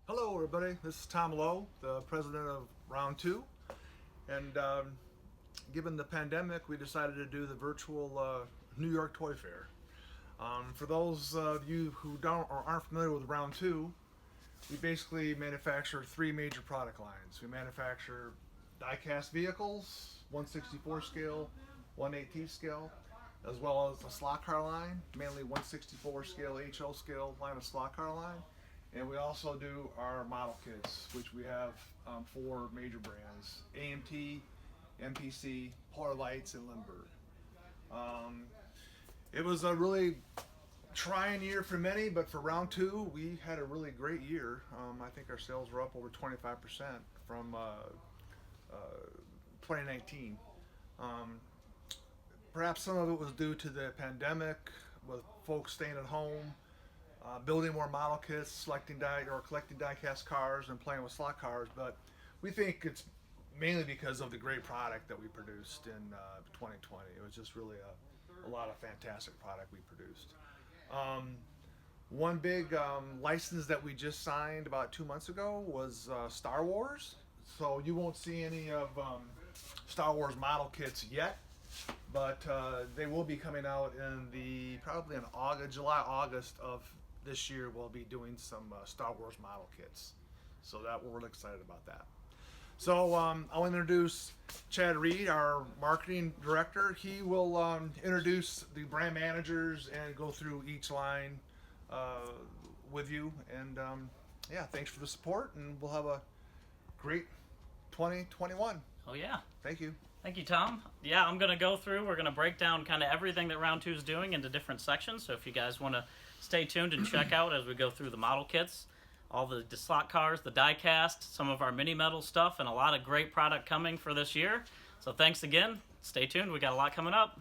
Hello, everybody. This is Tom Lowe, the president of Round 2. And given the pandemic, we decided to do the virtual New York Toy Fair. For those of you who don't or aren't familiar with Round 2, we basically manufacture three major product lines. We manufacture die-cast vehicles, 1/64 scale, 1/18 scale, as well as a slot car line, mainly 1/64 scale, HO scale line of slot car line. And we also do our model kits, which we have four major brands: AMT, MPC, Polar Lights, and Lindbergh. It was a really trying year for many, but for Round 2, we had a really great year. I think our sales were up over 25% from 2019. Perhaps some of it was due to the pandemic, with folks staying at home, building more model kits, collecting die-cast cars, and playing with slot cars. But we think it's mainly because of the great product that we produced in 2020. It was just really a lot of fantastic product we produced. One big license that we just signed about 2 months ago was Star Wars. So you won't see any of Star Wars model kits yet, but they will be coming out in probably in July, August of this year. We'll be doing some Star Wars model kits, so we're really excited about that. So I'll introduce Chad Reed, our marketing director. He will introduce the brand managers and go through each line with you. And yeah, thanks for the support, and we'll have a great 2021. Oh yeah. Thank you. Thank you, Tom. Yeah, I'm going to go through, we're going to break down kind of everything that Round 2 is doing into different sections. So if you guys want to stay tuned and check out as we go through the model kits, all the slot cars, the die cast, some of our mini metal stuff, and a lot of great product coming for this year. So thanks again. Stay tuned. We got a lot coming up.